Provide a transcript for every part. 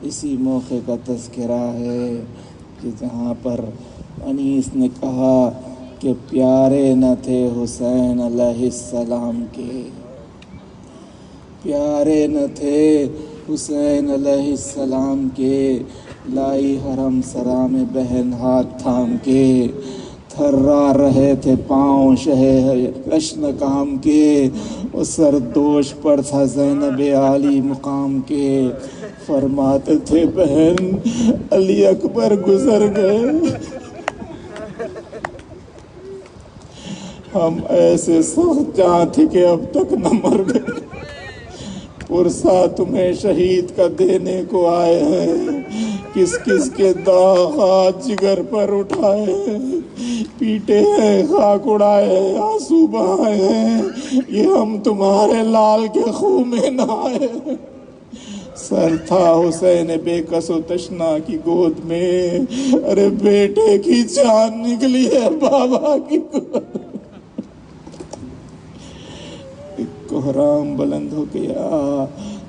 اسی موقع کا تذکرہ ہے کہ جہاں پر انیس نے کہا کہ پیارے نہ تھے حسین علیہ السلام کے، پیارے نہ تھے حسین علیہ السلام کے، لائی حرم سرا میں بہن ہاتھ تھام کے، تھرا رہے تھے پاؤں شہ لشن کام کے، وہ سردوش پر تھا زینب عالی مقام کے، فرماتے تھے بہن علی اکبر گزر گئے، ہم ایسے سخت جاں تھے کہ اب تک نہ مر گئے، پرسا تمہیں شہید کا دینے کو آئے ہیں، کس کس کے داغات جگر پر اٹھائے ہیں، پیٹے ہیں خاک اڑائے ہیں آنسو بہائے ہیں، یہ ہم تمہارے لال کے خون میں نہائے ہیں۔ سر تھا حسین بے کس و تشنا کی گود میں، ارے بیٹے کی جان نکلی ہے بابا کی گود۔ کوہرام بلند ہو گیا،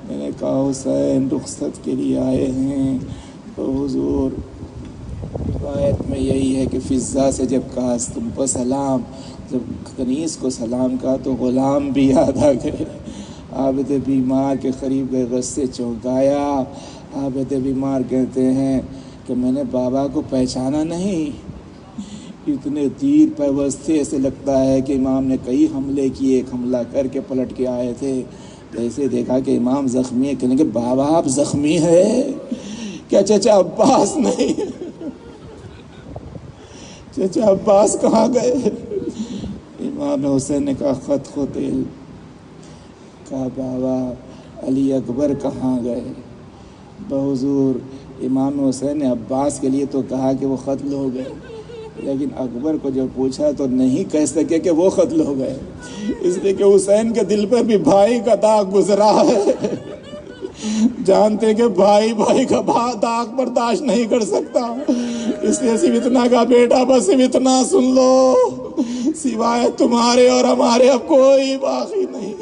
میں نے کہا حسین رخصت کے لیے آئے ہیں تو حضور، روایت میں یہی ہے کہ فضا سے جب کہا تم کو سلام، جب کنیز کو سلام کہا تو غلام بھی یاد آ گئے، عابد بیمار کے قریب گئے، غصے چونکایا، عابد بیمار کہتے ہیں کہ میں نے بابا کو پہچانا نہیں، اتنے تیر پیوست تھے، ایسے لگتا ہے کہ امام نے کئی حملے کیے، ایک حملہ کر کے پلٹ کے آئے تھے، جیسے دیکھا کہ امام زخمی ہے، کہنے کہ بابا آپ زخمی ہے کیا؟ چچا عباس نہیں، چچا عباس کہاں گئے؟ امام حسین نے کہا خط خطل، کہا بابا علی اکبر کہاں گئے؟ بحضور امام حسین نے عباس کے لیے تو کہا کہ وہ قتل ہو گئے، لیکن اکبر کو جو پوچھا تو نہیں کہہ سکے کہ وہ قتل ہو گئے، اس لیے کہ حسین کے دل پر بھی بھائی کا داغ گزرا ہے، جانتے کہ بھائی بھائی کا داغ برداشت نہیں کر سکتا، اس لیے صرف اتنا کہا بیٹا بس صرف اتنا سن لو، سوائے تمہارے اور ہمارے اب کوئی باقی نہیں۔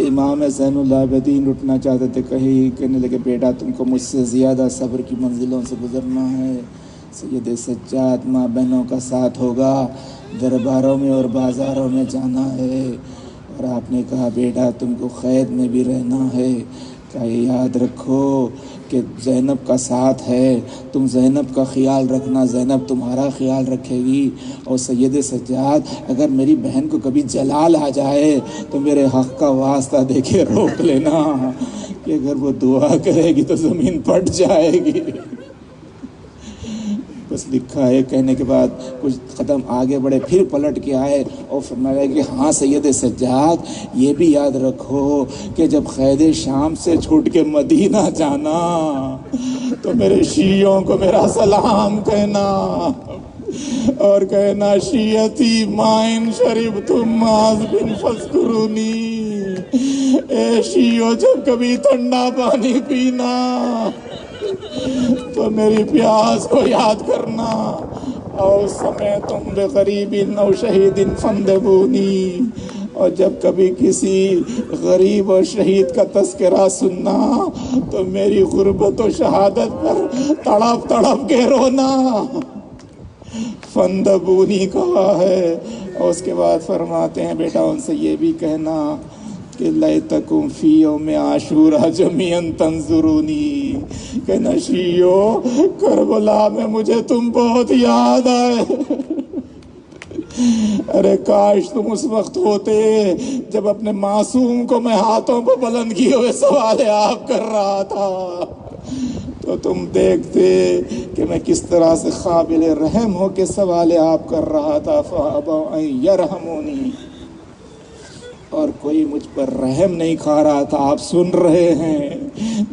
امام زین العابدین اٹھنا چاہتے تھے، کہیں کہنے لگے بیٹا تم کو مجھ سے زیادہ صبر کی منزلوں سے گزرنا ہے، سید سجاد ماں بہنوں کا ساتھ ہوگا، درباروں میں اور بازاروں میں جانا ہے، اور آپ نے کہا بیٹا تم کو قید میں بھی رہنا ہے، کہ یاد رکھو کہ زینب کا ساتھ ہے، تم زینب کا خیال رکھنا، زینب تمہارا خیال رکھے گی، اور سید سجاد اگر میری بہن کو کبھی جلال آ جائے تو میرے حق کا واسطہ دے کے روک لینا، کہ اگر وہ دعا کرے گی تو زمین پھٹ جائے گی۔ بس لکھا ہے، کہنے کے بعد کچھ قدم آگے بڑھے، پھر پلٹ کے آئے اور فرمایا کہ ہاں سید سجاد یہ بھی یاد رکھو کہ جب قید شام سے چھوٹ کے مدینہ جانا تو میرے شیعوں کو میرا سلام کہنا، اور کہنا شیعتی مائن شریف تم معاذ بن فذکرونی، اے شیعو جب کبھی ٹھنڈا پانی پینا تو میری پیاس کو یاد کرنا، اور سمے تم بغریب او شہید فندبونی، اور جب کبھی کسی غریب اور شہید کا تذکرہ سننا تو میری غربت و شہادت پر تڑپ تڑپ کے رونا، فندبونی کہا ہے۔ اور اس کے بعد فرماتے ہیں بیٹا ان سے یہ بھی کہنا کہ لیتکم فی یوم عاشورا جمیعا تنظرونی، کہ نشیو کربلا میں مجھے تم بہت یاد آئے، ارے کاش تم اس وقت ہوتے جب اپنے معصوم کو میں ہاتھوں پہ بلند کیے ہوئے سوال آپ کر رہا تھا، تو تم دیکھتے کہ میں کس طرح سے قابل رحم ہو کے سوال آپ کر رہا تھا، فَأَبَوْا أَن يَرْحَمُونِي، اور کوئی مجھ پر رحم نہیں کھا رہا تھا۔ آپ سن رہے ہیں،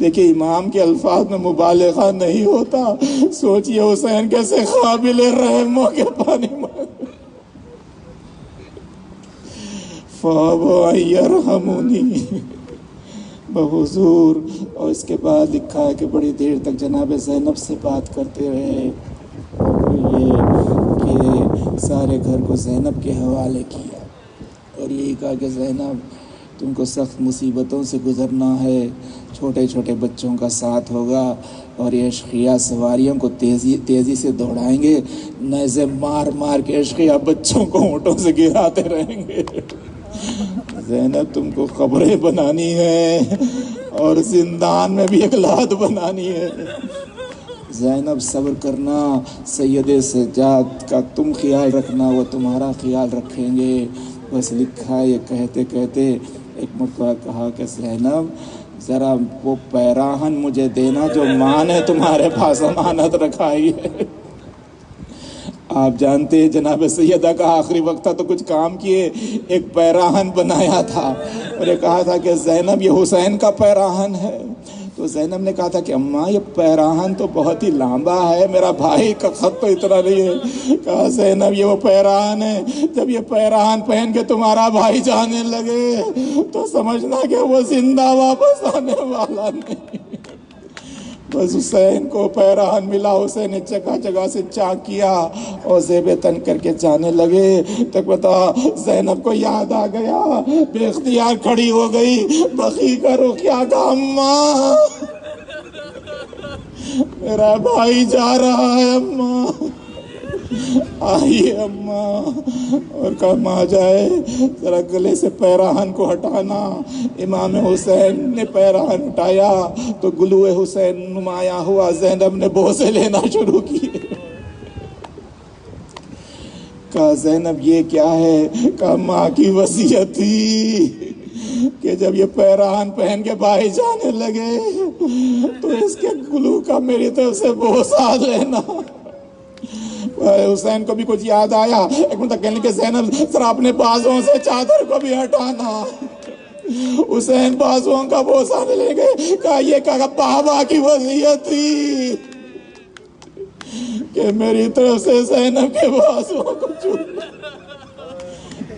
دیکھیں امام کے الفاظ میں مبالغہ نہیں ہوتا، سوچئے حسین کیسے قابل رحم ہو کے پانی مانگ، فَأَبَوْا أَن يَرْحَمُونِي بحضور۔ اور اس کے بعد لکھا ہے کہ بڑی دیر تک جناب زینب سے بات کرتے رہے، یہ کہ سارے گھر کو زینب کے حوالے کیا، اور یہی کہا کہ زینب تم کو سخت مصیبتوں سے گزرنا ہے، چھوٹے چھوٹے بچوں کا ساتھ ہوگا اور یہ اشقیاء سواریوں کو تیزی سے دوڑائیں گے، نیزے مار مار کے اشقیاء بچوں کو اونٹوں سے گراتے رہیں گے۔ زینب تم کو قبریں بنانی ہے اور زندان میں بھی ایک لاد بنانی ہے۔ زینب صبر کرنا، سید سجاد کا تم خیال رکھنا، وہ تمہارا خیال رکھیں گے۔ بس لکھا یہ کہتے کہتے ایک مرتبہ کہا کہ زینب ذرا وہ پیراہن مجھے دینا جو ماں نے تمہارے پاس امانت رکھائی ہے۔ آپ جانتے ہیں جناب سیدہ کا آخری وقت تھا تو کچھ کام کیے، ایک پیراہن بنایا تھا اور یہ کہا تھا کہ زینب یہ حسین کا پیراہن ہے۔ تو زینب نے کہا تھا کہ اماں یہ پیراہن تو بہت ہی لمبا ہے، میرا بھائی کا خط تو اتنا نہیں ہے۔ کہا زینب یہ وہ پیراہن ہے، جب یہ پیراہن پہن کے تمہارا بھائی جانے لگے تو سمجھنا کہ وہ زندہ واپس آنے والا نہیں۔ بس حسین کو پیراہن ملا، حسین نے جگہ جگہ سے چاک کیا اور زیب تن کر کے جانے لگے۔ تک بتا زینب کو یاد آ گیا، بے اختیار کھڑی ہو گئی، بقی کا رخ کیا کہا اماں میرا بھائی جا رہا ہے اماں، آئیے اماں، اور کہا ماں جائے ذرا گلے سے پیراہن کو ہٹانا۔ امام حسین نے پیراہن ہٹایا تو گلو حسین نمایاں ہوا، زینب نے بوسے لینا شروع کیے۔ کہا زینب یہ کیا ہے؟ کہا ماں کی وصیت تھی کہ جب یہ پیراہن پہن کے بھائی جانے لگے تو اس کے گلو کا میری طرف سے بوسا لینا۔ حسین کو بھی کچھ یاد آیا، ایک منتظر کہنے کہ زینب ذرا اپنے بازوؤں سے چادر کو بھی ہٹانا۔ حسین بازوؤں کا بوسا لے گئے، کہا یہ کہا بابا کی وصیت تھی کہ میری طرف سے زینب کے بازوؤں کو چھونا۔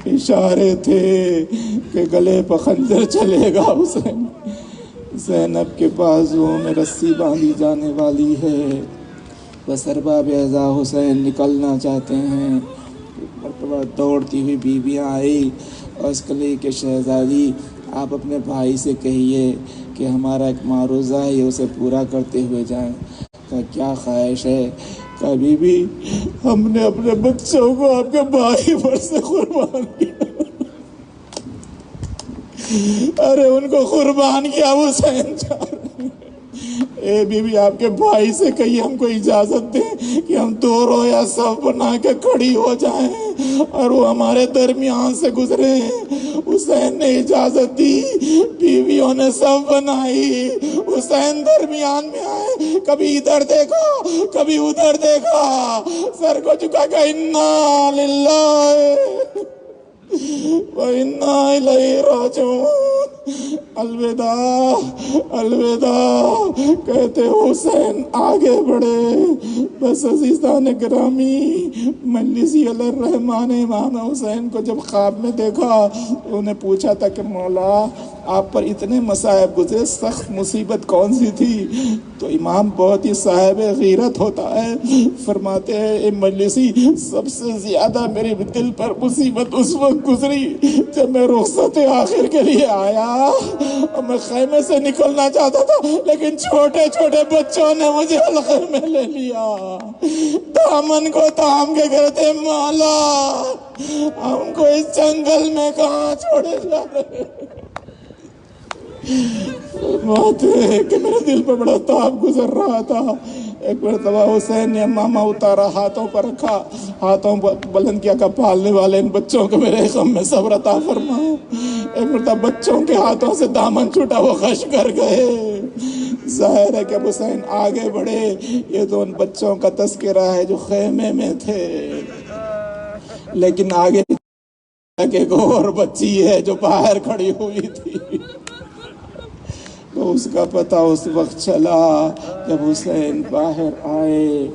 اشارے تھے کہ گلے پر خنجر چلے گا حسین، زینب کے بازوؤں میں رسی باندھی جانے والی ہے۔ بس ارباب اعضا حسین نکلنا چاہتے ہیں، مرتبہ دوڑتی ہوئی بیویاں آئی اور اس کلی کے شہزادی آپ اپنے بھائی سے کہیے کہ ہمارا ایک معروضہ ہے، اسے پورا کرتے ہوئے جائیں۔ کہا کیا خواہش ہے؟ کہا بی بی ہم نے اپنے بچوں کو آپ کے بھائی پر سے قربان کیا۔ ارے ان کو قربان کیا حسین چاہ رہے ہیں۔ اے بی بی آپ کے بھائی سے کہیے ہم کو اجازت دیں کہ ہم دو رو یا صف بنا کے کھڑی ہو جائیں اور وہ ہمارے درمیان سے گزرے۔ حسین نے اجازت دی، بیویوں نے صف بنائی، حسین درمیان میں آئے، کبھی ادھر دیکھا کبھی ادھر دیکھا، سر کو جھکا کہ انا للہ وَإِنَّا إِلَيْهِ رَاجِعُونَ، الوداع الوداع کہتے حسین آگے بڑھے۔ بس عزیزان گرامی، مجلسی علی الرحمن امام حسین کو جب خواب میں دیکھا انہوں نے پوچھا تھا کہ مولا آپ پر اتنے مصائب گزرے، سخت مصیبت کون سی تھی؟ تو امام بہت ہی صاحب غیرت ہوتا ہے، فرماتے ہیں اے مجلسی سب سے زیادہ میرے دل پر مصیبت اس وقت گزری جب میں رخصت آخر کے لیے آیا اور میں خیمے سے نکلنا چاہتا تھا لیکن چھوٹے چھوٹے بچوں نے مجھے حلقے میں لے لیا، دامن کو تھام کے کہتے مولا ہم کو اس جنگل میں کہاں چھوڑے جا رہے بات ہے کہ میرے دل پر بڑا تاب گزر رہا تھا۔ ایک مرتبہ حسین نے امامہ اتارا، ہاتھوں پر رکھا، ہاتھوں پر بلند کیا کہ پالنے والے ان بچوں کو میرے غم میں صبر عطا فرما۔ ایک مرتبہ بچوں کے ہاتھوں سے دامن چھوٹا، وہ خش کر گئے۔ ظاہر ہے کہ اب حسین آگے بڑھے، یہ تو ان بچوں کا تذکرہ ہے جو خیمے میں تھے، لیکن آگے ایک اور بچی ہے جو باہر کھڑی ہوئی تھی، تو اس کا پتہ اس وقت چلا جب حسین باہر آئے۔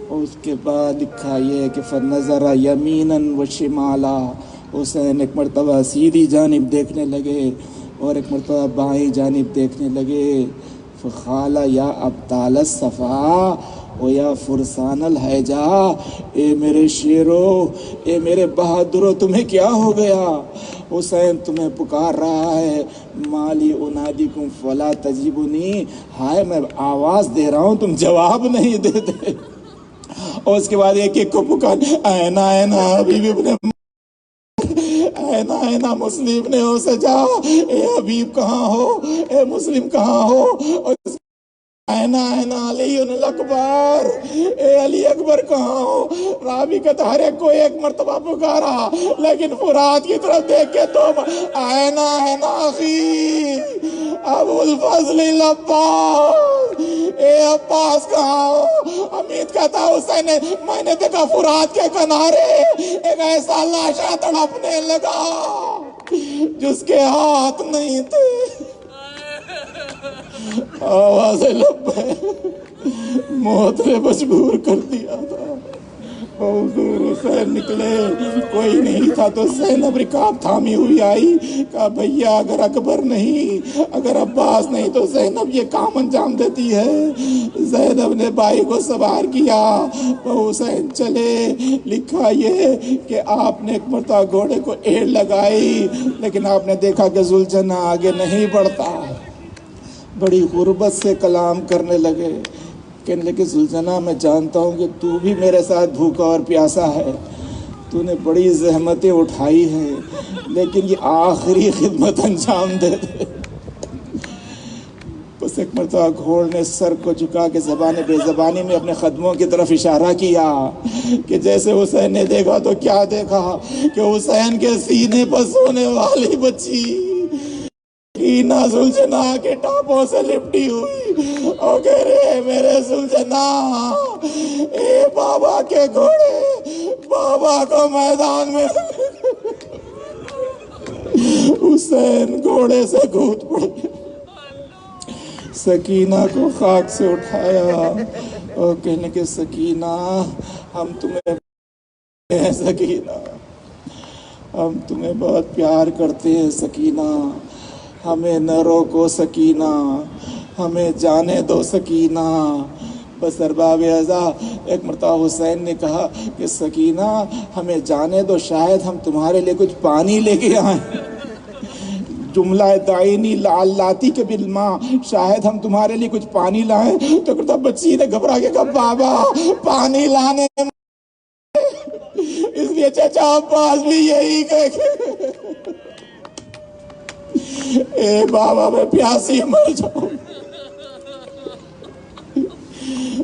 اور اس کے بعد لکھا یہ کہ فَنَظَرَ يَمِينًا وَشِمَالًا، حسین ایک مرتبہ سیدھی جانب دیکھنے لگے اور ایک مرتبہ بائیں جانب دیکھنے لگے۔ فَقَالَ يَا أَبْطَالَ الصَّفَا، او یا فرسان الحجا، اے میرے شیرو، اے میرے بہادرو، تمہیں کیا ہو گیا؟ حسین تمہیں پکار رہا ہے، مالی انادیکم فلا تجیبونی، ہائے میں آواز دے رہا ہوں تم جواب نہیں دیتے۔ اور اس کے بعد ایک ایک کو پکار، اینا اینا حبیب ابن، اینا اینا مسلم نے ہو سجا، اے حبیب کہاں ہو، اے مسلم کہاں ہو؟ اور اینا اینا علی الاکبر، اے علی اکبر کہاں ہو؟ رابی کہتا ہر ایک کو ایک مرتبہ پکارا، لیکن فرات کی طرف دیکھ کے تو اینا اینا اخی ابو الفضل العباس، اے عباس کہاں ہو؟ حمید کہتا حسین میں نے دیکھا فرات کے کنارے ایک ایسا لاشا تڑپنے لگا جس کے ہاتھ نہیں تھے۔ آواز لبے موت نے مجبور کر دیا تھا۔ حضور حسین نکلے، کوئی نہیں تھا تو زینب رکاب تھامی ہوئی آئی، کہا بھیا اگر اکبر نہیں، اگر عباس نہیں تو زینب یہ کام انجام دیتی ہے۔ زینب نے بھائی کو سوار کیا، حسین چلے۔ لکھا یہ کہ آپ نے ایک مرتبہ گھوڑے کو ایڑ لگائی، لیکن آپ نے دیکھا کہ ذوالجناح آگے نہیں بڑھتا، بڑی غربت سے کلام کرنے لگے، کہنے لگے ذوالجناح میں جانتا ہوں کہ تو بھی میرے ساتھ بھوکا اور پیاسا ہے، تو نے بڑی زحمتیں اٹھائی ہیں، لیکن یہ آخری خدمت انجام دے دے۔ بس ایک مرتبہ گھوڑ نے سر کو جھکا کے زبان بے زبانی میں اپنے قدموں کی طرف اشارہ کیا کہ جیسے حسین نے دیکھا تو کیا دیکھا کہ حسین کے سینے پر سونے والی بچی ذوالجناح کے ٹاپوں سے لپٹی ہوئی اور کہہ رہے میرے ذوالجناح، اے بابا کے گھوڑے بابا کو میدان میں۔ حسین گھوڑے سے کود پڑے، سکینہ کو خاک سے اٹھایا اور کہنے کہ سکینہ ہم تمہیں، سکینہ ہم تمہیں بہت پیار کرتے ہیں، سکینہ ہمیں نہ روکو، سکینہ ہمیں جانے دو، سکینہ۔ بس ارباب اعضا ایک مرتبہ حسین نے کہا کہ سکینہ ہمیں جانے دو، شاید ہم تمہارے لیے کچھ پانی لے کے آئیں۔ جملہ دائنی لاتی کے بالماء، شاید ہم تمہارے لیے کچھ پانی لائیں۔ تو کہتا بچی نے گھبرا کے کہا بابا پانی لانے، اس لیے چچا عباس بھی یہی کہ اے بابا میں پیاسی مر جاؤں۔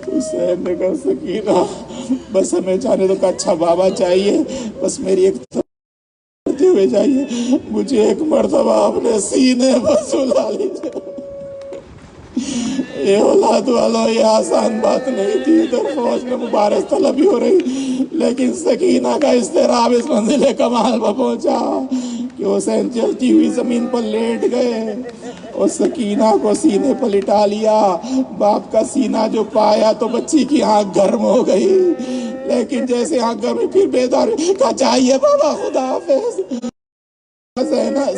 حسین نے کہا سکینہ بس ہمیں جانے دو، کہا اچھا بابا چاہیے، بس میری ایک کرتے ہوئے جائیے، مجھے ایک مرتبہ اپنے سینے پر سلا لیجیے۔ یہ اولاد والوں یہ آسان بات نہیں تھی، ادھر فوج میں مبارز طلبی ہو رہی، لیکن سکینہ کا اضطراب اس منزل کمال پر پہنچا کہ حسین چلتی ہوئی زمین پر لیٹ گئے اور سکینہ کو سینے پر لٹا لیا۔ باپ کا سینہ جو پایا تو بچی کی آنکھ گرم ہو گئی، لیکن جیسے آنکھ گرم پھر بیدار، کہا چاہیے بابا خدا حافظ۔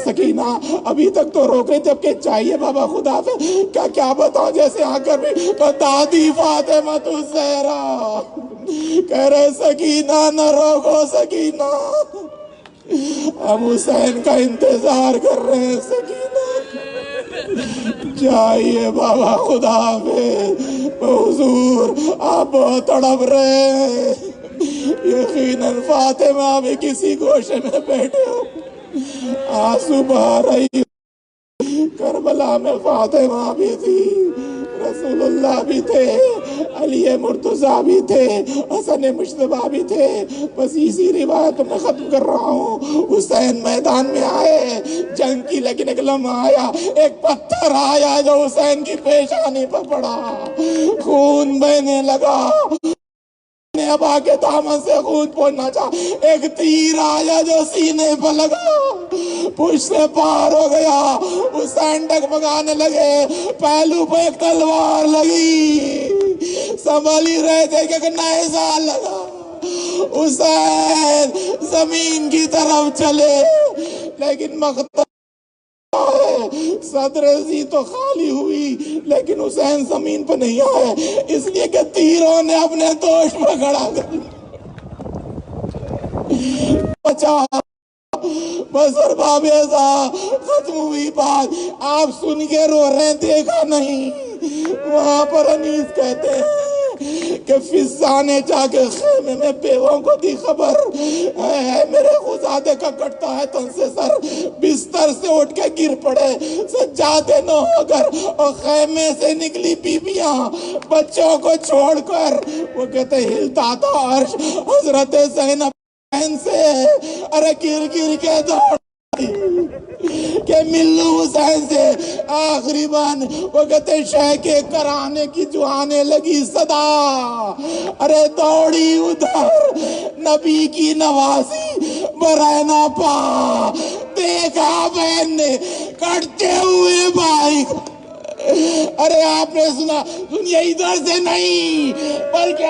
سکینہ ابھی تک تو روک رہی تھی، اب کہ چاہیے بابا خدا حافظ، کیا بتاؤں جیسے آنکھ گرم، تو دادی فاطمہ الزہرا کہہ رہے سکینہ نہ روکو، سکینہ ہم حسین کا انتظار کر رہے ہیں، سکینہ جائیے بابا خدا حافظ۔ حضور آپ بہت تڑپ رہے ہیں، یقیناً فاطمہ بھی کسی گوشے میں بیٹھے ہو، آنسو بہا رہی، کربلا میں فاطمہ بھی تھی، رسول اللہ بھی تھے، علی مرتضیٰ بھی تھے، حسن مجتبیٰ بھی تھے۔ بس اسی روایت میں ختم کر رہا ہوں۔ حسین میدان میں آئے جنگ کی، لیکن ایک لمحہ آیا، ایک پتھر آیا جو حسین کی پیشانی پر پڑا، خون بہنے لگا، ابا کے دامن سے خون پہنچنا چاہا، ایک تیر آیا جو سینے پر لگا، پشت سے پار ہو گیا، حسین ڈگمگانے لگے، پہلو پہ ایک تلوار لگی، سنبھلی رہے تھے کہ نیزہ لگا، حسین زمین کی طرف چلے، لیکن مقتل صدر ازی تو خالی ہوئی لیکن حسین زمین پہ نہیں آئے، اس لیے کہ تیروں نے اپنے دوش میں کھڑا کر بچا۔ بس ارباب ازا ختم ہوئی بات، آپ سن کے رو رہے ہیں، دیکھا نہیں؟ وہاں پر انیس کہتے ہیں کہ فضا نے جا کے خیمے میں بیووں کو دی خبر، اے میرے خزادے کا کٹتا ہے تن سے سر، بستر سے اٹھ کے گر پڑے سجادے نہ ہو کر، اور خیمے سے نکلی بیویاں بچوں کو چھوڑ کر، وہ کہتے ہلتا تھا عرش حضرت زینب سے، ارے گر گر کے دوڑ کہ ملو حسین سے آخری بان، وہ کہتے شہ کے کرانے کی جو آنے لگی صدا، ارے دوڑی ادھر نبی کی نوازی برہنہ پا، دیکھا بہن نے کٹتے ہوئے بھائی، ارے آپ نے سنا دنیا ادھر سے نہیں بلکہ